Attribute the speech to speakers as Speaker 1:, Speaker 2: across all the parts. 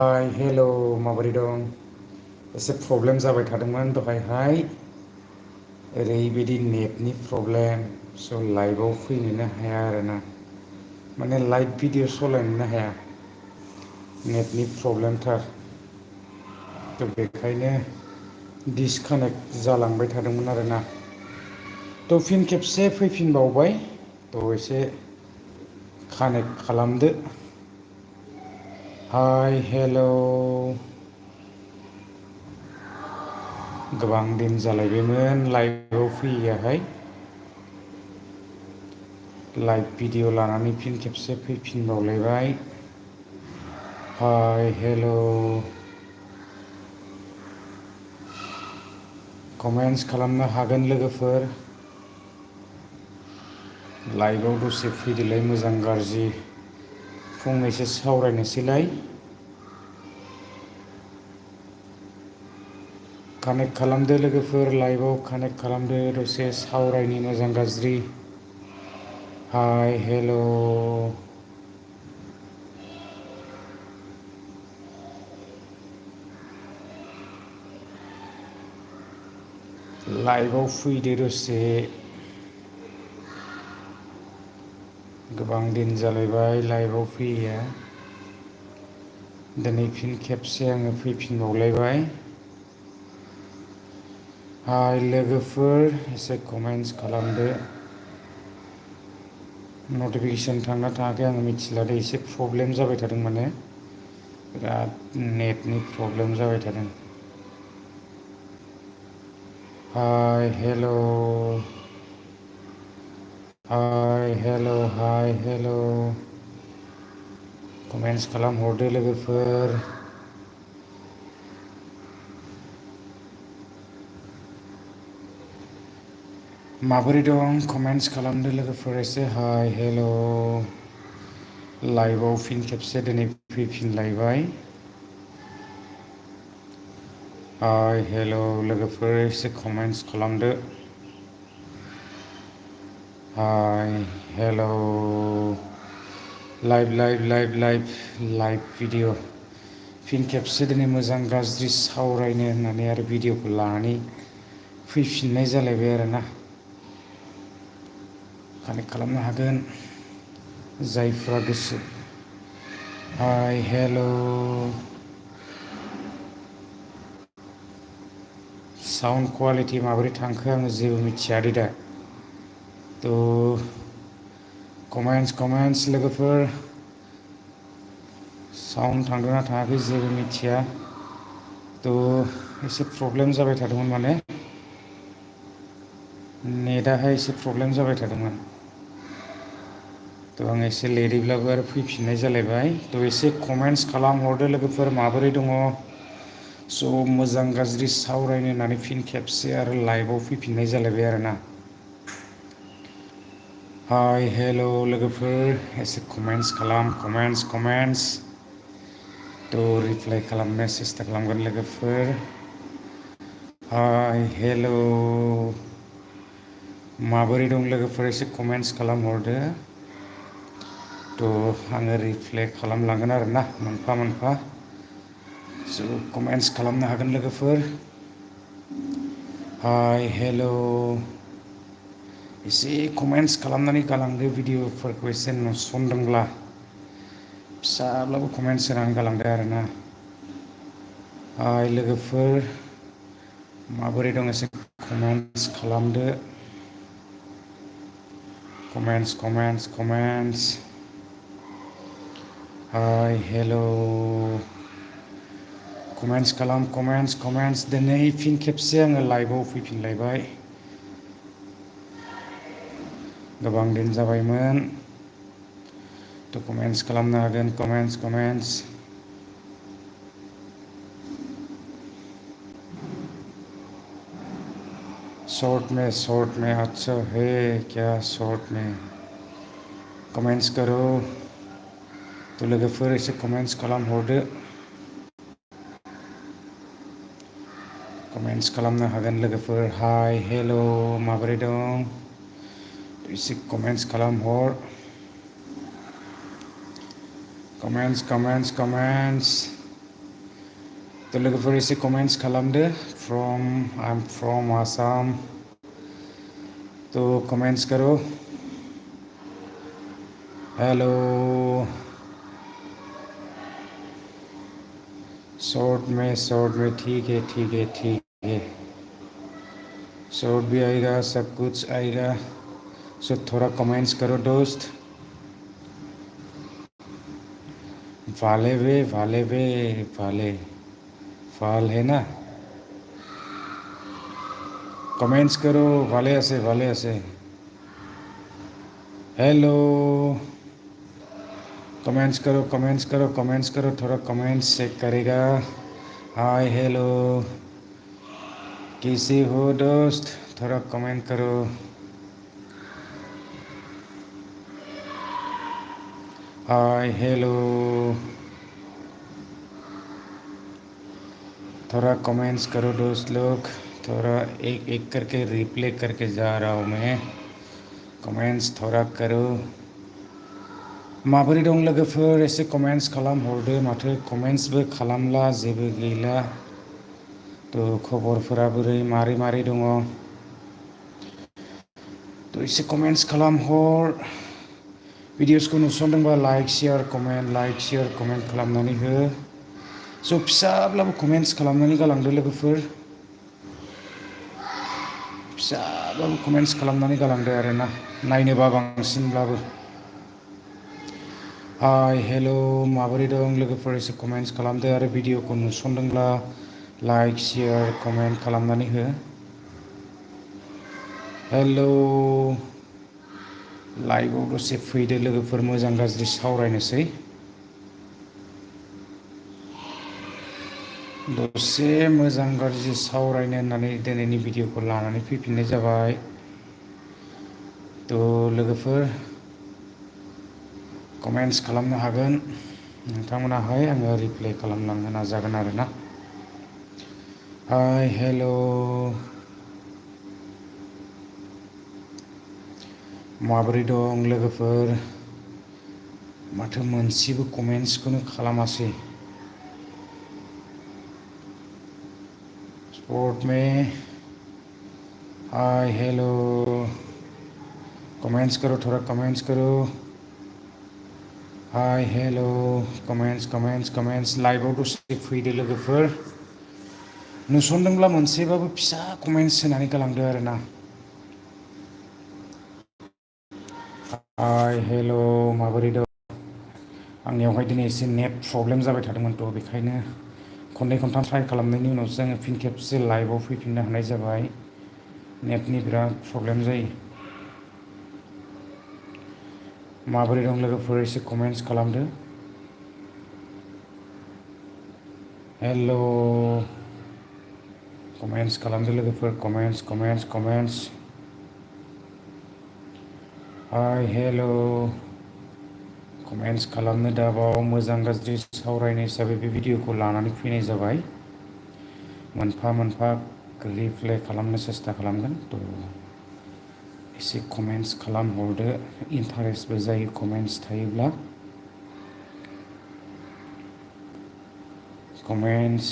Speaker 1: Hi hello' माबोरै दं? एसे प्रब्लेम जाबाय थादोंमोन दहायहाय ओरैबायदि नेटनि प्रब्लेम स' लाइभआव फैनोनो हाया आरोना माने लाइभ भिडिअ' सालायनोनो हाया नेटनि प्रब्लेमथार थ' बेखायनो डिसकानेक्ट जालांबाय थादोंमोन आरोना थ' फिन खेबसे फैफिनबावबाय थ' एसे कानेक्ट खालामदो हाय हेल' गोबां दिन जालायबायमोन लाइभआव फैयैयाहाय लाइभ भिडिअ' लानानै फिन खेबसे फैफिनबावलायबाय हाय हेल' कमेन्टस खालामनो हागोन लोगोफोर लाइभआव दसे फैदोलाय मोजां गाज्रि फंनैसो सावरायनोसैलाय कानेक्ट खालामदो लोगोफोर लाइभआव कानेक्ट खालामदो दसे सावरायनि मोजां गाज्रि हाय हेल' लाइभआव फैदो दसे गोबां दिन जालायबाय लाइभआव फैयैया दिनै फिन खेबसे आङो फैफिनबावलायबाय हाय लोगोफोर एसे कमेन्टस खालामदो नटिफिकेसन थांना थाङाखै आङो मिथिला दे एसे प्रब्लेम जाबाय थादों माने बिराद नेटनि प्रब्लेम जाबाय थादों hi hello' hi hello' hi hello' comments खालामहरदो लोगोफोर माबोरै दं कमेन्टस खालामदो लोगोफोर एसे हाय हेल' लाइभआव फिन खेबसे दिनै फैफिनलायबाय हाय हेल' लोगोफोर एसे कमेन्टस खालामदो hi hello' live live live live live video फिन खेबसे दिनै मोजां गाज्रि सावरायनो होननानै आरो भिडिअखौ लानानै फैफिननाय जालायबाय आरोना कानेक्ट खालामनो हागोन जायफ्रा गोसो हाय हेल' साउन्ड कुवालिटि माबोरै थांखो आङो जेबो मिथिया दा थ' कमेन्टस लोगोफोर साउन्ड थांदोंना थाङाखै जेबो मिथिया थ' एसे प्रब्लेम जाबाय थादोंमोन माने नेटआहाय एसे प्रब्लेम जाबाय थादोंमोन थ' आं एसे लेटैब्लाबो आरो फैफिननाय जालायबाय थ' एसे कमेन्टस खालामहरदो लोगोफोर माबोरै दङ स' मोजां गाज्रि सावरायनो होननानै फिन खेबसे आरो लाइभआव फैफिननाय जालायबाय आरोना हाय हेल' लोगोफोर एसे कमेन्टस खालाम कमेन्टस थ' रिप्लाइ खालामनो सेस्था खालामगोन लोगोफोर हाय हेल' माबोरै दं लोगोफोर एसे कमेन्टस खालामहरदो थ' आङो रिप्लाइ खालामलांगोन आरोना मोनफा मोनफा स' कमेन्टस खालामनो हागोन लोगोफोर हाय हेल' एसे कमेन्टस खालामनानै गालांदो भिडिअफोरखौ एसे नुसनदोंब्ला फिसाब्लाबो कमेन्टस होनानै गालांदो आरोना हाय लोगोफोर माबोरै दं एसे कमेन्टस खालामदो कमेन्टस हाय हेल' कमेन्टस खालाम कमेन्टस दिनै फिन खेबसे आङो लाइभआव फैफिनलायबाय गोबां दिन जाबायमोन थ' कमेन्टस खालामनो हागोन कमेन्टस शॉर्ट में अच्छा है क्या शॉर्ट में कमेन्टस करो थ' लोगोफोर एसे कमेन्टस खालामहरदो कमेन्टस खालामनो हागोन लोगोफोर हाय हेल' माबोरै दं एसे कमेन्टस खालामहर कमेन्टस तो लोगोफोर एसे कमेन्ट्स खालामदो आई एम फ्रॉम आसाम तो कमेंट्स करो हेलो शॉर्ट में ठीक है शॉर्ट भी आएगा सब कुछ आएगा सो थोड़ा कमेंट्स करो दोस्त वाले फाल है ना कमेंट्स करो वाले ऐसे हेलो कमेंट्स करो थोड़ा कमेंट्स चेक करेगा हाय हेलो कैसे हो दोस्त थोड़ा कमेंट करो हाय हेलो थोड़ा कमेंट्स करो दोस्त लोग थोड़ा एक एक करके रिप्ले करके जा रहा हूँ मैं कमेंट्स थोड़ा करो माबोरै दं लोगोफोर एसे कमेंट्स खालामहरदो माथो कमेंट्सबो खालामला जेबो गैला तो खबरफोरा मारै दङ तो एसे कमेंट्स खालामहर भिडिअसखौ नुसनदोंबा लाइक शेयार कमेन्ट खालामनानै हो स' फिसाब्लाबो कमेन्ट्स खालामनानै गालांदो लोगोफोर फिसाब्लाबो कमेन्ट्स खालामनानै गालांदो आरोना नायनोबा बांसिनब्लाबो हाय हेलो माबोरै दं लोगोफोर एसे कमेन्ट्स खालामदो आरो भिडिअखौ नुसनदोंब्ला लाइक शेयार कमेन्ट खालामनानै हो हेलो लाइभआव दसे फैदो लोगोफोर मोजां गाज्रि सावरायनोसै दसे मोजां गाज्रि सावरायनो होननानै दिनैनि भिडिअखौ लानानै फैफिननाय जाबाय तो लोगोफोर कमेन्ट्स खालामनो हागोन नोंथांमोनाहाय आङो रिप्लाइ खालामलांनो नाजागोन आरोना हाय हेलो माबोरै दं लोगोफोर माथो मोनसेबो कमेन्ट्सखौनो खालामासै सपोर्ट में हाय हेलो कमेंट्स करो थोड़ा कमेंट्स करो हाय हेलो कमेंट्स लाइभआव दसे फैदो लोगोफोर नुसनदोंब्ला मोनसेबाबो फिसा कमेन्ट्स होनानै गालांदो आरोना हाय हेलो माबोरै दं आंनियावहाय दिनै एसे नेट प्रब्लेम जाबाय थादोंमोनथ' बेखायनो खननै खनथाम ट्राइ खालामनायनि उनावसो आङो फिन खेबसे लाइभआव फैफिननो हानाय जाबाय नेटनि बिराद प्रब्लेम जायो माबोरै दं लोगोफोर एसे कमेन्ट्स खालामदो हेलो कमेन्ट्स खालामदो लोगोफोर कमेन्ट्स हाय हेलो कमेन्ट्स खालामनो दाबाव मोजां गाज्रि सावरायनो हिसाबै बे भिडिअखौ लानानै फैनाय जाबाय मोनफा मोनफा रिप्लाइ खालामनो सेस्था खालामगोन थ' एसे कमेन्ट्स खालामहरदो इन्टारेस्टबो जायो कमेन्ट्स थायोब्ला कमेन्ट्स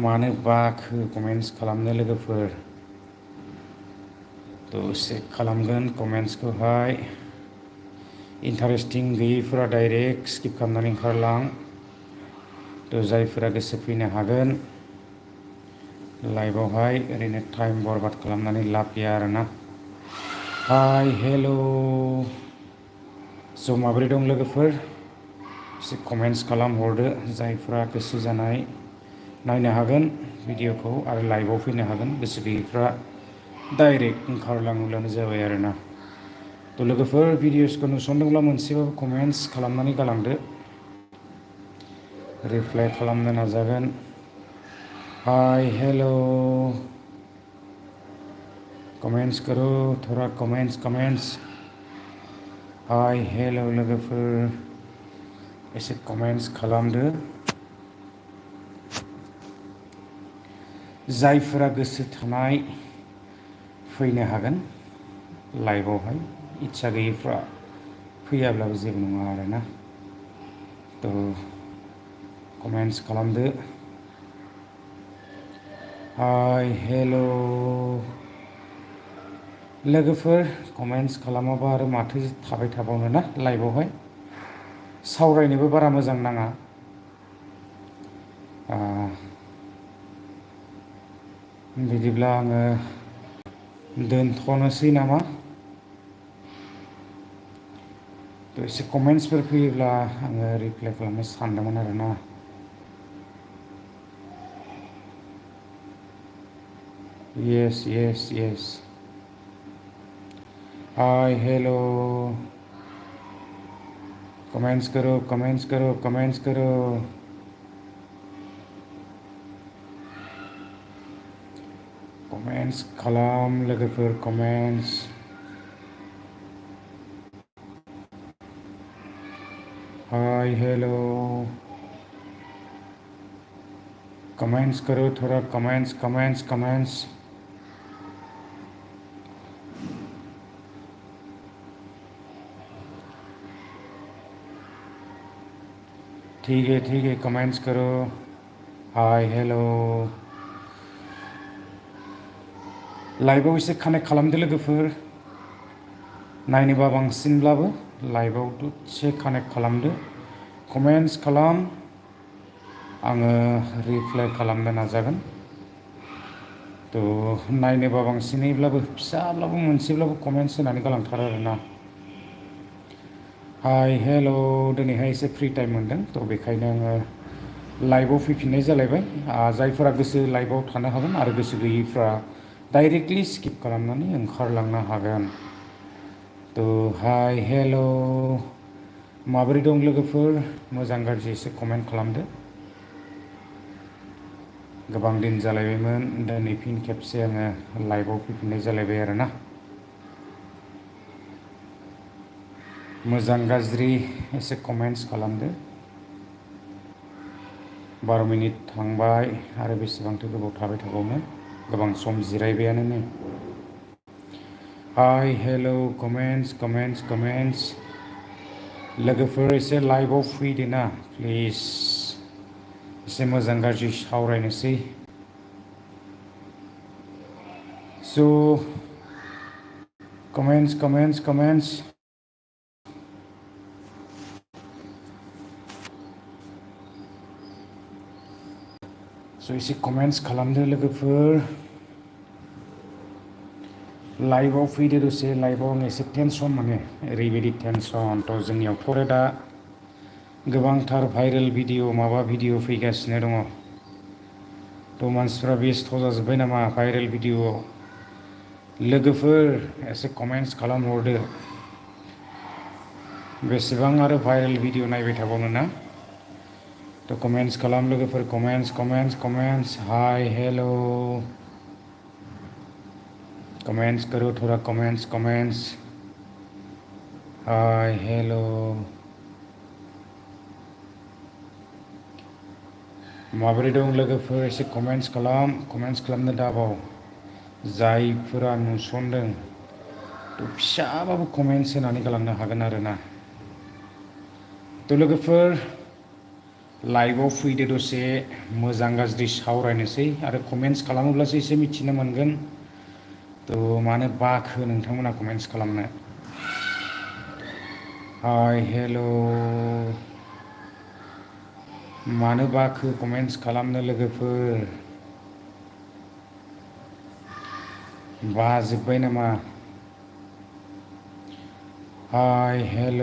Speaker 1: मानो बाखो कमेन्ट्स खालामनो लोगोफोर दसे खालामगोन कमेन्ट्सखौहाय इन्टारेस्टिं गैयैफोरा डाइरेक्ट स्किप खालामनानै ओंखारलां थ' जायफोरा गोसो फैनो हागोन लाइभआवहाय ओरैनो टाइम बरबाद खालामनानै लाब गैया आरोना हाय हेलो स' माबोरै दं लोगोफोर एसे कमेन्ट्स खालामहरदो जायफ्रा गोसो जानाय नायनो हागोन भिडिअखौ आरो लाइभआव फैनो हागोन गोसो गैयैफ्रा डाइरेक्ट ओंखारलाङोब्लानो जाबाय आरोना थ' लोगोफोर भिडिअसखौ नुसनदोंब्ला मोनसेबाबो कमेन्ट्स खालामनानै गालांदो रिप्लाइ खालामनो नाजागोन हाय हेलो कमेन्ट्स करो थोड़ा कमेन्ट्स हाय हेलो लोगोफोर एसे कमेन्ट्स खालामदो जायफोरा गोसो थानाय फैनो हागोन लाइभआवहाय इच्छा गैयैफ्रा फैयाब्लाबो जेबो नङा आरोना थ' कमेन्ट्स खालामदो हाय हेल' लोगोफोर कमेन्ट्स खालामाबा आरो माथो थाबाय थाबावनो ना लाइभआवहाय सावरायनोबो बारा मोजां नाङा बिदिब्ला आङो दोनथ'नोसै नामा एसे कमेन्ट्सफोर फैयोब्ला आङो रिप्लाइ खालामनो सानदोंमोन आरोना yes हाय हेल' कमेंट्स करो कमेन्ट्स खालाम लोगोफोर कमेन्ट्स हाय हेल' कमेंट्स करो थोड़ा कमेंट्स ठीक है कमेंट्स करो हाय हेल' लाइभआव एसे कानेक्ट खालामदो लोगोफोर नायनोबा बांसिनब्लाबो लाइभआव दसे कानेक्ट खालामदो कमेन्ट्स खालाम आङो रिप्लाइ खालामनो नाजागोन थ' नायनोबा बांसिनैब्लाबो फिसाब्लाबो मोनसेब्लाबो कमेन्ट्स होनानै गालांथारो आरोना हाय हेल' दिनैहाय एसे फ्रि टाइम मोनदों थ' बेखायनो आङो लाइभआव फैफिननाय जालायबाय जायफोरा गोसो लाइभआव थानो हागोन आरो गोसो गैयैफ्रा डाइरेक्टलि स्किप खालामनानै ओंखारलांनो हागोन थ' हाय हेल' माबोरै दं लोगोफोर मोजां गाज्रि एसे कमेन्ट खालामदो गोबां दिन जालायबायमोन दिनै फिन खेबसे आङो लाइभआव फैफिननाय जालायबाय आरोना मोजां गाज्रि एसे कमेन्ट्स खालामदो 12 मिनिट थांबाय आरो बेसेबांथो गोबाव थाबाय थाबावनो गोबां सम जिरायबायानो नै हाय हेल' कमेन्ट्स लोगोफोर एसे लाइभआव फैदो ना प्लिज एसे मोजां गाज्रि सावरायनोसै स' कमेन्ट्स स' एसे कमेन्ट्स खालामदो लोगोफोर लाइभआव फैदो दसे लाइभआव आं एसे टेनसन माने ओरैबायदि टेनसन थ' जोंनियावथ' दा गोबांथार भाइरेल भिडिअ माबा भिडिअ फैगासिनो दङ थ' मानसिफ्रा बेस्थ' जाजोब्बाय नामा भाइरेल भिडिअआव लोगोफोर एसे कमेन्ट्स खालामहरदो बेसेबां आरो भाइरेल भिडिअ नायबाय थाबावनो ना थ' कमेन्ट्स खालाम लोगोफोर कमेन्ट्स हाय हेल' कमेंट्स करो थोड़ा कमेंट्स हाय हेल' माबोरै दं लोगोफोर एसे कमेन्ट्स खालामनो दाबाव जायफोरा नुसनदों थ' फिसाबाबो कमेन्ट्स होनानै गालांनो हागोन आरोना थ' लोगोफोर लाइभआव फैदो दसे मोजां गाज्रि सावरायनोसै आरो कमेन्ट्स खालामोब्लासो एसे मिथिनो मोनगोन थ' मानो बाखो नोंथांमोना कमेन्ट्स खालामनो हाय हेल' मानो बाखो कमेन्ट्स खालामनो लोगोफोर बाजोब्बाय नामा हाय हेल'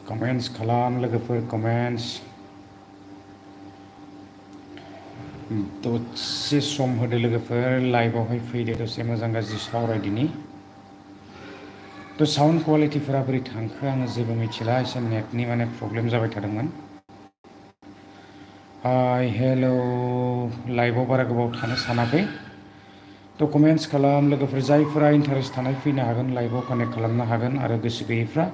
Speaker 1: कमेन्ट्स खालाम लोगोफोर कमेन्ट्स दसे सम होदो लोगोफोर लाइभआवहाय फैदो दसे मोजां गाज्रि सावरायदिनि थ' साउन्ड कुवालिटिफोरा बोरै थांखो आङो जेबो मिथिला एसे नेटनि माने प्रब्लेम जाबाय थादोंमोन हाय हेल' लाइभआव बारा गोबाव थानो सानाखै थ' कमेन्ट्स खालाम लोगोफोर जायफोरा इन्टारेस्ट थानाय फैनो हागोन लाइभआव कानेक्ट खालामनो हागोन आरो गोसो गैयैफ्रा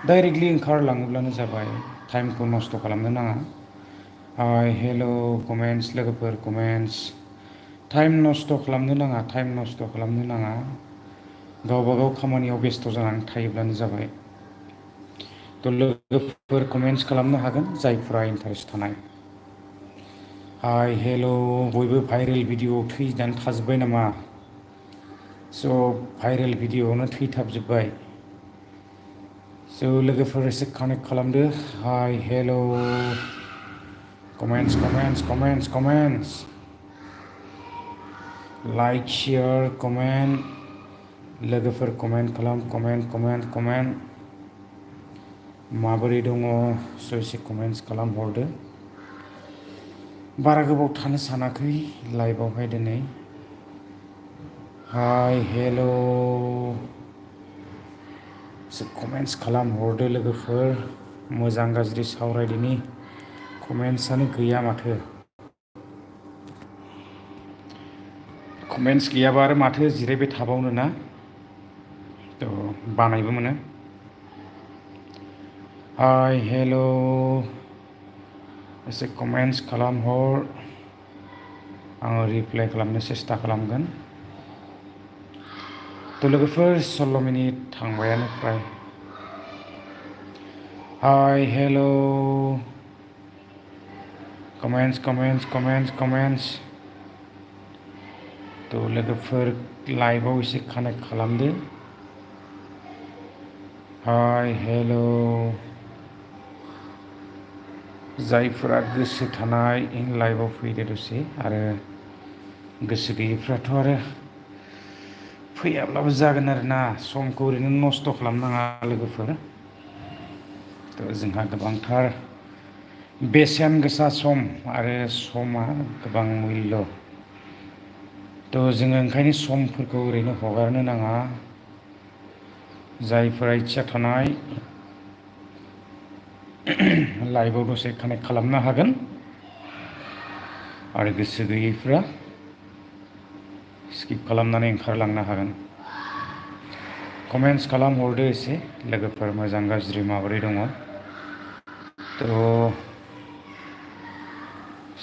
Speaker 1: डाइरेक्टलि ओंखारलाङोब्लानो जाबाय टाइमखौ नस्थ' खालामनो नाङा हाय हेल' कमेन्ट्स लोगोफोर कमेन्ट्स टाइम नस्थ' खालामनो नाङा गावबागाव खामानियाव बेस्थ' जानानै थायोब्लानो जाबाय तो लोगोफोर कमेन्ट्स खालामनो हागोन जायफोरा इन्टारेस्ट थानाय। हाय हेल' बयबो भाइरेल भिडिअ'आव थैनानै थाजोब्बाय नामा? स' भाइरेल भिडिअ'आवनो थैथाबजोब्बाय। स' लोगोफोर एसे कानेक्ट खालामदो। Hi hello' comments comments comments comments like share comment लोगोफोर कमेन्ट खालाम कमेन्ट कमेन्ट कमेन्ट माबोरै दङ स' एसे कमेन्ट्स खालामहरदो। बारा गोबाव थानो सानाखै लाइभआवहाय दिनै। हाय हेल' एसे कमेन्ट्स खालामहरदो लोगोफोर। मोजां गाज्रि सावरायदिनि कमेन्ट्सआनो गैया माथो। कमेन्ट्स गैयाबा आरो माथो जिरायबाय थाबावनो ना? थ' बानायबो मोनो। हाय हेल' एसे कमेन्ट्स खालामहर। आङो रिप्लाइ खालामनो सेस्था खालामगोन। थ' लोगोफोर 16 मिनिट थांबायानो फ्राय। हाय hello' comments comments comments comments थ' लोगोफोर लाइभआव एसे कानेक्ट खालामदो। हाय हेल' जायफोरा गोसो थानाय लाइभआव फैदो दसे आरो गोसो गैयैफ्राथ' आरो फैयाब्लाबो जागोन आरोना। समखौ ओरैनो नस्थ' खालामनाङा लोगोफोर। थ' जोंहा गोबांथार बेसेन गोसा सम आरो समा गोबां मुल्य'। थ' जोङो ओंखायनो समफोरखौ ओरैनो हगारनो नाङा। जायफोरा इस्सा थानाय लाइभआव दसे कानेक्ट खालामनो हागोन आरो गोसो गैयैफ्रा स्किप खालामनानै ओंखारलांनो हागोन। कमेन्ट्स खालामहरदो एसे लोगोफोर मोजां गाज्रि माबोरै दङ। थ'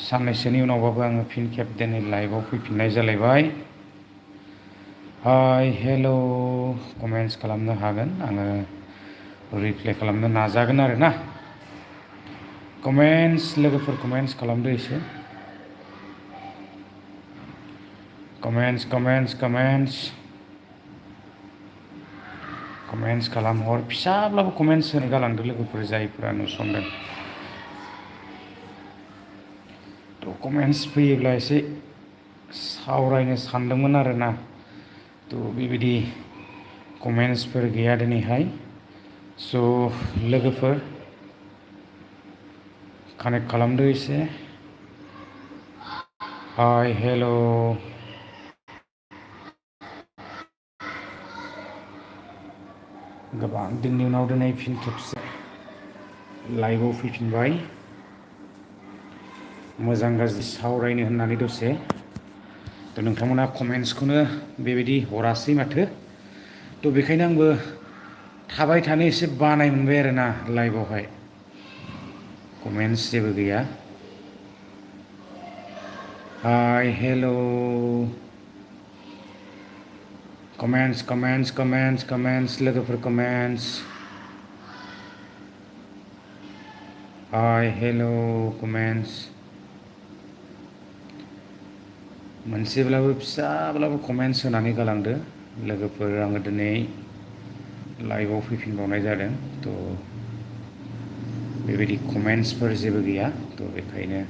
Speaker 1: साननैसोनि उनावबाबो आङो फिन खेब दिनै लाइभआव फैफिननाय जालायबाय। हाय हेल' कमेन्ट्स खालामनो हागोन। आङो रिप्लाइ खालामनो नाजागोन आरोना। कमेन्ट्स लोगोफोर कमेन्ट्स खालामदो एसे। कमेन्ट्स कमेन्ट्स कमेन्ट्स कमेन्ट्स खालामहर। फिसाब्लाबो कमेन्ट्स होनो गालांदो लोगोफोर जायफोरा नुसनदों। थ' कमेन्ट्स फैयोब्ला एसे सावरायनो सानदोंमोन आरोना। थ' बेबायदि कमेन्ट्सफोर गैया दिनैहाय। स' लोगोफोर कानेक्ट खालामदो एसे। हाय हेल' गोबां दिननि उनाव दिनै फिन खेबसे लाइभआव फैफिनबाय। मोजां गाज्रि सावरायनो होननानै दसे। थ' नोंथांमोना कमेन्ट्सखौनो बेबायदि हरासै माथो। थ' बेखायनो आंबो थाबाय थानो एसे बानाय मोनबाय आरोना लाइभआवहाय। कमेन्ट्स जेबो गैया। हाय hello' comments comments comments comments लोगोफोर कमेन्ट्स। हाय हेल' कमेन्ट्स मोनसेब्लाबो फिसाब्लाबो कमेन्ट्स होनानै गालांदो लोगोफोर। आङो दिनै लाइभआव फैफिनबावनाय जादों। थ' बेबायदि कमेन्ट्सफोर जेबो गैया। थ' बेखायनो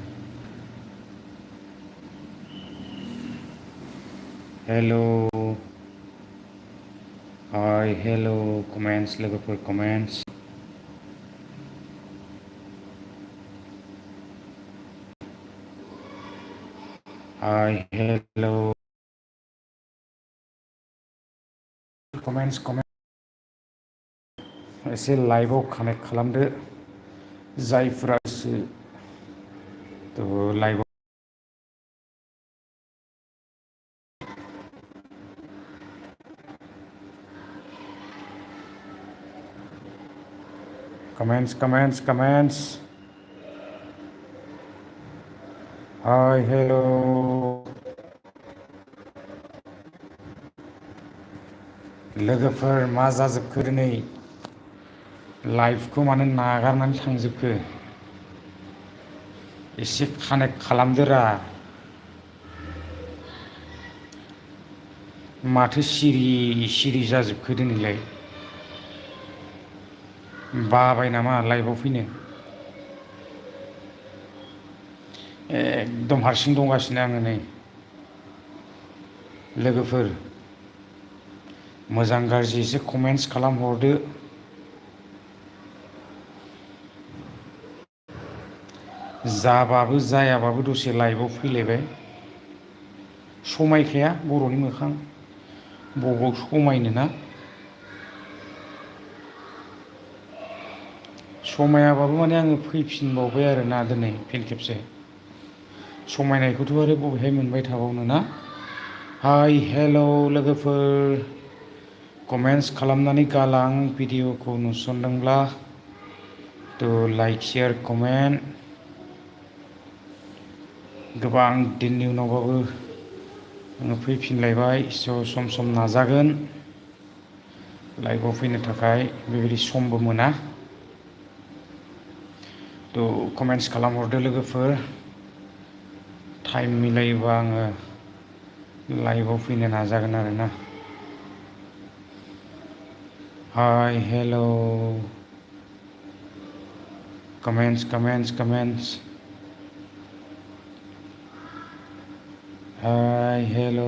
Speaker 1: हेल' हाय हेल' कमेन्ट्स लोगोफोर कमेन्ट्स। हाय हेल' कमेन्ट्स एसे लाइभआव कानेक्ट खालामदो जायफोरा गोसो। थ' लाइभआव comments comments comments. Hi hello' लोगोफोर मा जाजोबखो दिनै? लाइभखौ मानो नागारनानै थांजोबखो? एसे कानेक्ट खालामदोरा। माथो सिरि सिरि जाजोबखो दिनैलाय? बाबाय नामा लाइभआव फैनो? एकदम हारसिं दंगासिनो आङो नै। लोगोफोर मोजां गाज्रि एसे कमेन्ट्स खालामहरदो। जाबाबो जायाबाबो दसे लाइभआव फैलायबाय। समायखाया बर'नि मोखां बबाव समायनो ना? समायाबाबो माने आङो फैफिनबावबाय आरोना दिनै फिन खेबसे। समायनायखौथ' आरो बबेहाय मोनबाय थाबावनो ना? हाय हेल' लोगोफोर कमेन्ट्स खालामनानै गालां भिडिअ'खौ नुसनदोंब्ला थ' लाइक शेयार कमेन्ट। गोबां दिननि उनावबाबो आङो फैफिनलायबाय स' सम सम नाजागोन लाइभआव फैनो थाखाय बेबायदि समबो मोना। थ' कमेन्ट्स खालामहरदो लोगोफोर। टाइम मिलायोबा आङो लाइभआव फैनो नाजागोन आरोना। हाय hello' comments comments comments. Hi hello'.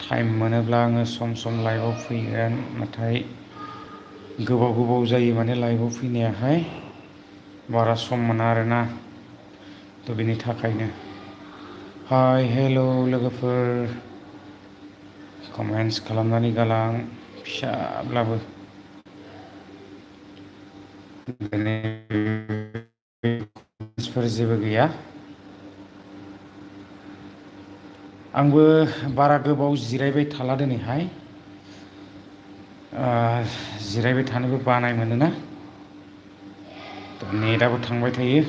Speaker 1: Time मोनोब्ला आङो सम सम लाइभआव फैगोन नाथाय गोबाव गोबाव जायो माने लाइभआव फैनायाहाय बारा सम मोना आरोना थ' बेनि थाखायनो। हाय हेल' लोगोफोर कमेन्ट्स खालामनानै गालां फिसाब्लाबो। फोर जेबो गैया। आंबो बारा गोबाव जिरायबाय थाला दिनैहाय। जिरायबाय थानोबो बानाय मोनोना। नेटआबो थांबाय थायो।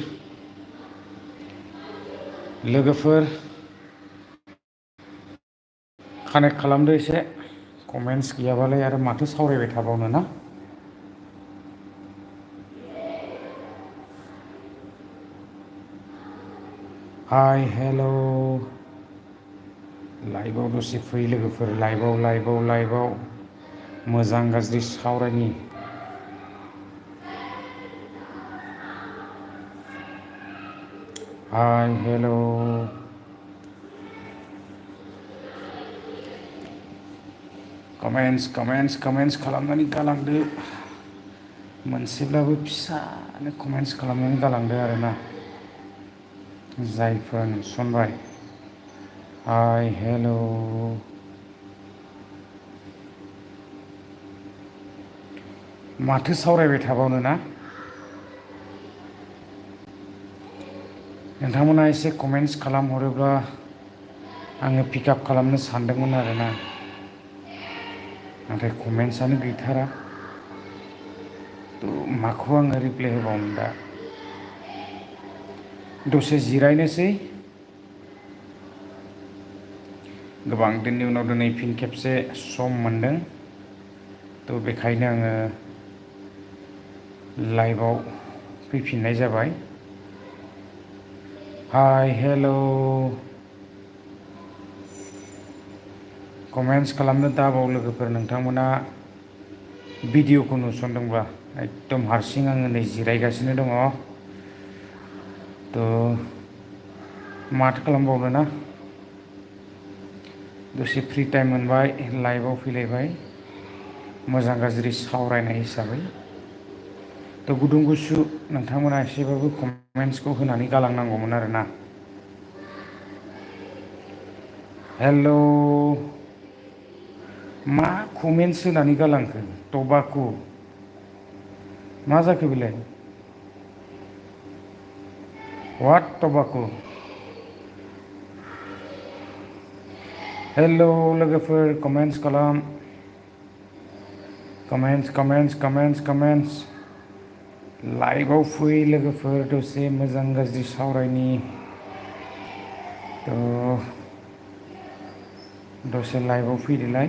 Speaker 1: लोगोफोर कानेक्ट खालामदो एसे कमेन्ट्स गैयाबालाय आरो माथो सावरायबाय थाबावनो ना? Hi hello'. लाइभआव दसे फै लोगोफोर लाइभआव मोजां गाज्रि सावरायनि। हाय हेल'। कमेन्ट्स खालामनानै गालांदो। मोनसेब्लाबो फिसानो कमेन्ट्स खालामनानै गालांदो आरोना। जायफोरा नुसनबाय हाय हेल'। माथो सावरायबाय थाबावनो ना? नोंथांमोना एसे कमेन्ट्स खालामहरोब्ला आङो पिकआप खालामनो सानदोंमोन आरोना। नाथाय कमेन्ट्सआनो गैथारा। थ' माखौ आङो रिप्लाय होबावनो दा? दसे जिरायनोसै। गोबां दिननि उनाव दिनै फिन खेबसे सम मोनदों। थ' बेखायनो आङो लाइभआव फैफिननाय जाबाय। हाय हेल'। कमेन्ट्स खालामनो दाबाव लोगोफोर नोंथांमोना भिडिअ'खौ नुसनदोंबा एकदम हारसिं आङो नै जिरायगासिनो दङ। थ' माथो खालामबावनो ना? दसे फ्रि टाइम मोनबाय लाइभआव फैलायबाय मोजां गाज्रि सावरायनाय हिसाबै। थ' गुदुं गुसु नोंथांमोना एसेबाबो कमेन्ट्सखौ होनानै गालांनांगौमोन आरोना। हेल'। मा कमेन्ट्स होनानै गालांखो टबाक'? मा जाखो बेलाय? वाट टबाक'? हेल' लोगोफोर कमेन्ट्स खालाम। कमेन्ट्स। लाइभआव फै लोगोफोर दसे मोजां गाज्रि सावरायनि। थ' दसे लाइभआव फैदोलाय।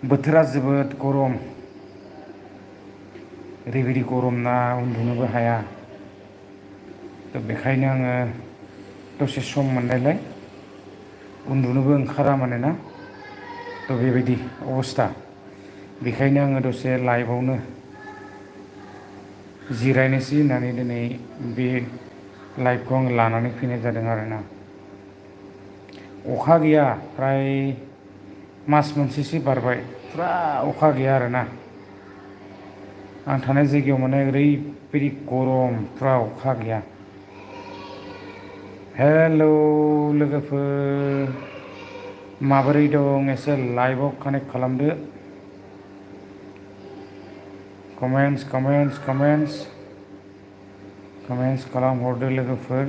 Speaker 1: बोथोरा जोबोद गरम। ओरैबायदि गरम ना उन्दुनोबो हाया। थ' बेखायनो आङो दसे सम मोननायलाय उन्दुनोबो ओंखारा माने ना। थ' बेबायदि अबस्था। बेखायनो आङो दसे लाइभआवनो जिरायनोसै होननानै दिनै बे लाइभखौ आं लानानै फैनाय जादों आरोना। अखा गैया फ्राय मास मोनसेसो बारबाय फुरा अखा गैया आरोना। आं थानाय जायगायाव माने ओरैबायदि गरम फुरा अखा गैया। हेल' लोगोफोर माबोरै दं एसे लाइभआव कानेक्ट खालामदो। कमेन्टस खालामहरदो लोगोफोर।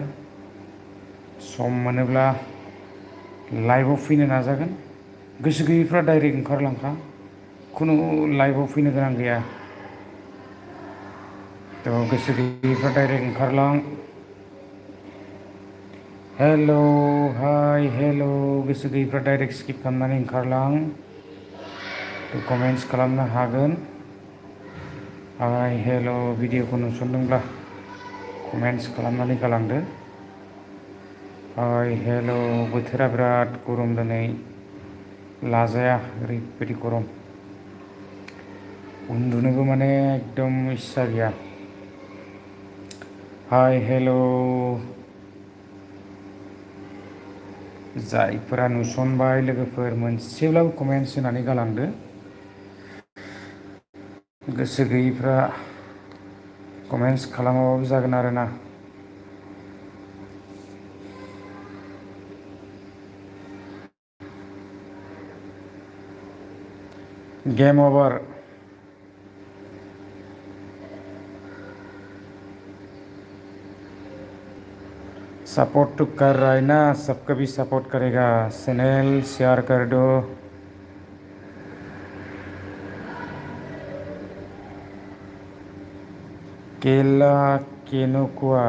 Speaker 1: सम मोनोब्ला लाइभआव फैनो नाजागोन। गोसो गैयैफ्रा डाइरेक्ट ओंखारलांखा खुनु लाइभआव फैनो गोनां गैया। थ' गोसो गैयैफ्रा डाइरेक्ट ओंखारलां। हेल' हाय हेल' गोसो गैयैफ्रा डाइरेक्ट स्किप खालामनानै ओंखारलां। कमेन्टस खालामनो हागोन। हाय हेल' भिडिअखौ नुसनदोंब्ला कमेन्टस खालामनानै गालांदो। हाय हेल' बोथोरा बिराद गरम दिनै लाजाया ओरैबायदि गरम। उन्दुनोबो माने एकदम इस्सा गैया। हाय हेल' जायफोरा नुसनबाय लोगोफोर मोनसेब्लाबो कमेन्टस होनानै गालांदो। गोसो गैयैफ्रा कमेन्टस खालामाबाबो जागोन आरोना। Game over. सपोर्ट तो कर रहा है ना, सबका भी सपोर्ट करेगा। चैनल शेयर कर दो। केला केनोकुआ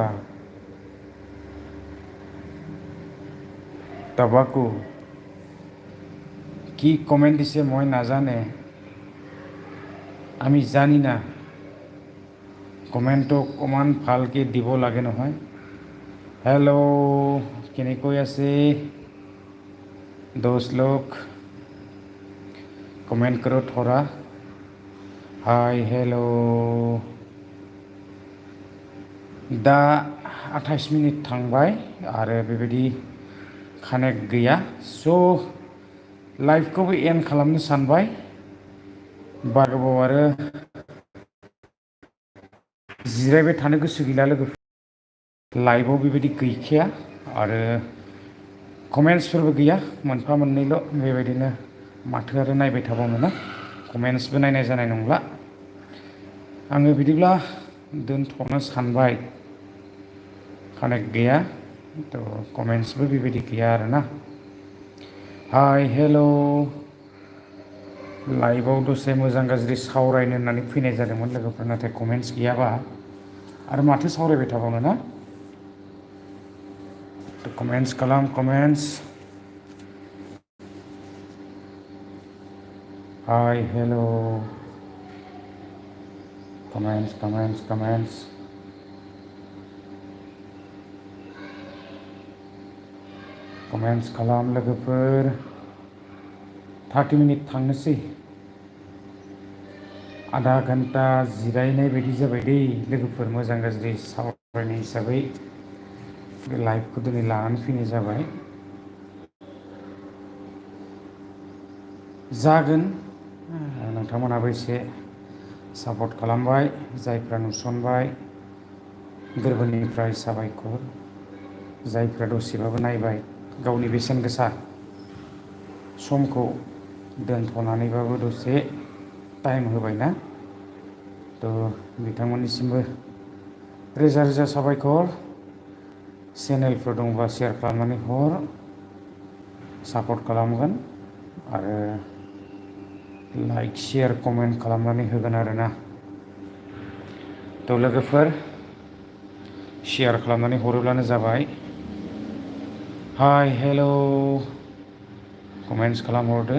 Speaker 1: টাবাকু কি কমেন্ট দিছে মই নাজানে, আমি জানি না। কমেণ্টটো অকণমান ভালকৈ দিব লাগে নহয়। হেল্ল' কেনেকৈ আছে दोस्त लोग? कमेंट करो थोड़ा। हाय हेल' दा 28 मिनिट थांबाय आरो बेबायदि कानेक्ट गैया। स' लाइभखौबो एन्ड खालामनो सानबाय। बारा गोबाव आरो जिरायबाय थानो गोसो गैला लोगोफोर। लाइभआव बेबायदि गैखाया आरो कमेन्टसफोरबो गैया मोनफा मोननैल' बेबायदिनो माथो आरो नायबाय थाबावनो ना। कमेन्टसबो नायनाय जानाय नंला। आङो बिदिब्ला दोनथ'नो सानबाय। कानेक्ट गैया थ' कमेन्टसबो बेबायदि गैया आरोना। हाय हेल' लाइभआव दसे मोजां गाज्रि सावरायनो होननानै फैनाय जादोंमोन लोगोफोर, नाथाय कमेन्टस गैयाबा आरो माथो सावरायबाय थाबावनो ना। कमेन्टस खालाम comments. Hi hello' comments. Comments खालाम लोगोफोर। 30 मिनिट थांनोसै। आधा घन्टा जिरायनाय बायदि जाबाय दै लोगोफोर, मोजां गाज्रि सावरायनाय हिसाबै बे लाइभखौ दिनै लानानै फैनाय जाबाय। जागोन नोंथांमोनहाबो एसे सापर्ट खालामबाय, जायफ्रा नुसनबाय गोरबोनिफ्राय साबायखर। जायफ्रा दसेबाबो नायबाय, गावनि बेसेन गोसा समखौ दोनथ'नानैबाबो दसे टाइम होबायना, थ' बिथांमोननिसिमबो रोजा रोजा साबायखर। चेनेलफोर दंबा शेयार खालामनानै हर, सापर्ट खालामगोन आरो लाइक शेयार कमेन्ट खालामनानै होगोन आरोना। थ' लोगोफोर शेयार खालामनानै हरोब्लानो जाबाय। Hi hello' comments खालामहरदो।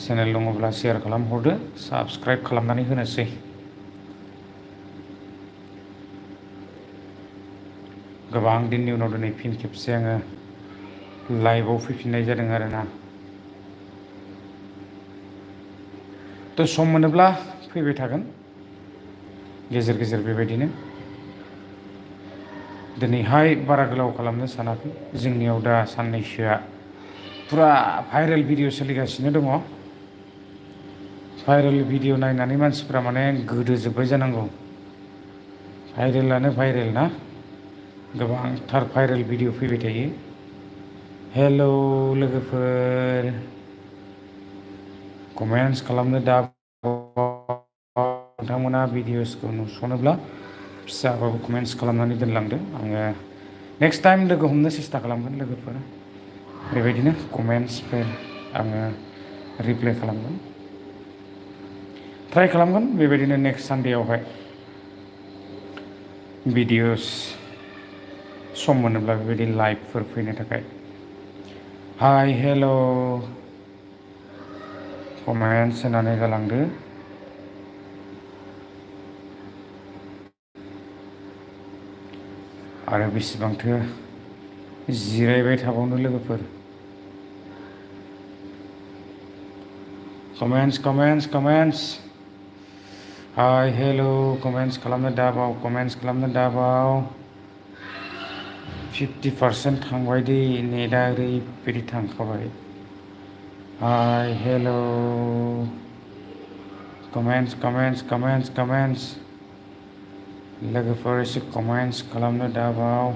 Speaker 1: चेनेल दङब्ला शेयार खालामहरदो, साबस्क्राइब खालामनानै होनोसै। गोबां दिननि उनाव दिनै फिन खेबसे आङो लाइभआव फैफिननाय जादों आरोना। थ' सम मोनोब्ला फैबाय थागोन गेजेर गेजेर बेबायदिनो। दिनैहाय बारा गोलाव खालामनो सानाखै। जोंनियाव दा साननैसोआ फुरा भाइरेल भिडिअ सोलिगासिनो दङ। भाइरेल भिडिअ नायनानै मानसिफ्रा माने गोदोजोब्बाय जानांगौ। भाइरेलानो भाइरेल ना, गोबांथार भाइरेल भिडिअ फैबाय थायो। हेल' लोगोफोर, कमेन्ट्स खालामनो दा नोंथांमोना भिडिअसखौ नुस'नोब्ला फिसाबाबो कमेन्ट्स खालामनानै दोनलांदो। आङो नेक्स्ट टाइम लोगो हमनो सेस्था खालामगोन लोगोफोर। बेबायदिनो कमेन्ट्सफोर आङो रिप्लाइ खालामगोन, ट्राइ खालामगोन बेबायदिनो नेक्स्ट सानडेआवहाय भिडिअस सम मोनोब्ला बेबायदि लाइभफोर फैनो थाखाय। हाय हेल' कमेन्ट्स होनानै गालांदो। आरो बेसेबांथो जिरायबाय थाबावनो लोगोफोर। कमेन्ट्स हाय हेल' कमेन्ट्स खालामनो दाबाव, कमेन्ट्स खालामनो दाबाव। 50% थांबाय दे, नेटआ ओरैबायदि थांखाबाय। हाय हेल' कमेन्ट्स लोगोफोर एसे कमेन्ट्स खालामनो दाबाव।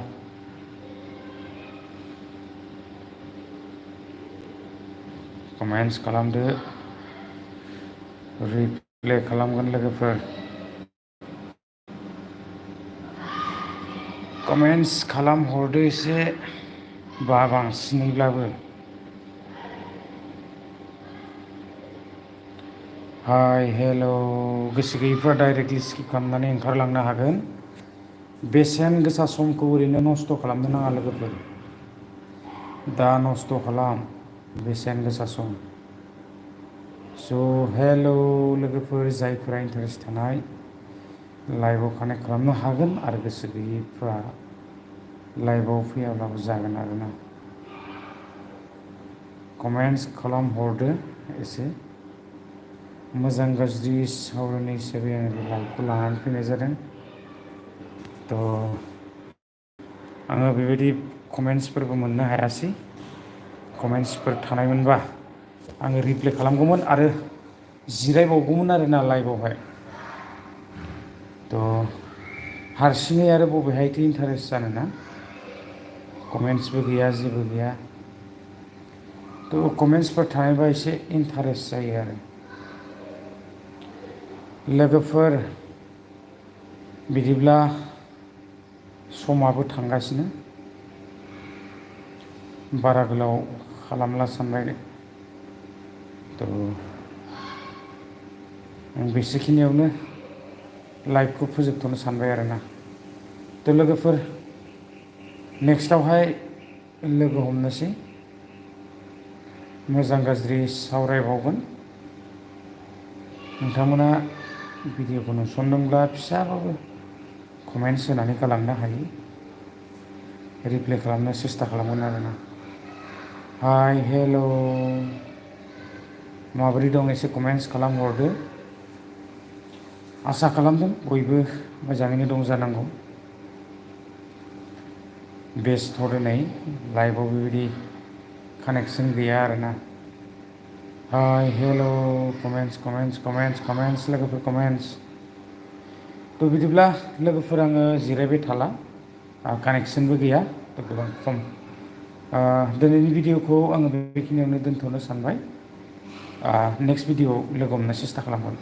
Speaker 1: कमेन्ट्स खालामदो, रिप्लाइ खालामगोन लोगोफोर। कमेन्ट्स खालामहरदो एसे बांसिनैब्लाबो। हाय हेल' गोसो गैयैफ्रा डाइरेक्टलि स्किप खालामनानै ओंखारलांनो हागोन। बेसेन गोसा समखौ ओरैनो नस्थ' खालामनो नाङा लोगोफोर। दा नस्थ' खालाम बेसेन गोसा सम। स' हेल' लोगोफोर, जायफोरा इन्टारेस्ट थानाय लाइभआव कानेक्ट खालामनो हागोन, आरो गोसो गैयैफ्रा लाइभआव फैयाब्लाबो जागोन आरोना। कमेन्ट्स खालामहरदो एसे। मोजां गाज्रि सावरायनाय हिसाबै आङो बे लाइभखौ लानानै फैनाय जादों। थ' आङो बेबायदि कमेन्ट्सफोरबो मोननो हायासै। कमेन्ट्सफोर थानायमोनबा आङो रिप्लाइ खालामगौमोन आरो जिरायबावगौमोन आरोना लाइभआवहाय। थ' हारसिङै आरो बबेहायथो इन्टारेस्ट जानोना, कमेन्ट्सबो गैया जेबो गैया। थ' कमेन्ट्सफोर थानायबा एसे इन्टारेस्ट जायो आरो। लोगोफोर बिदिब्ला समाबो थांगासिनो, बारा गोलाव खालामला सानबाय। थ' आं बेसेखिनियावनो लाइभखौ फोजोबथ'नो सानबाय आरोना। थ' लोगोफोर नेक्स्टआवहाय लोगो हमनोसै, मोजां गाज्रि सावरायबावगोन। नोंथांमोना भिडिअखौ नुसनदोंब्ला फिसाबाबो कमेन्ट्स होनानै गालांनो हायो। रिप्लाइ खालामनो सेस्था खालामगोन आरोना। हाय हेल' माबोरै दं एसे कमेन्ट्स खालामहरदो। आसा खालामदों बयबो मोजाङैनो दं जानांगौ। बेस्थ' दिनै लाइभआव बेबायदि कानेक्सन गैया आरोना। हाय हेल' कमेन्ट्स लोगोफोर कमेन्ट्स। थ' बिदिब्ला लोगोफोर आङो जिरायबाय थाला, कानेक्सनबो गैया, थ' गोबां खम। दिनैनि भिडिअखौ आङो बेखिनियावनो दोनथ'नो सानबाय। नेक्स्ट भिडिअआव लोगो हमनो सेस्था खालामगोन।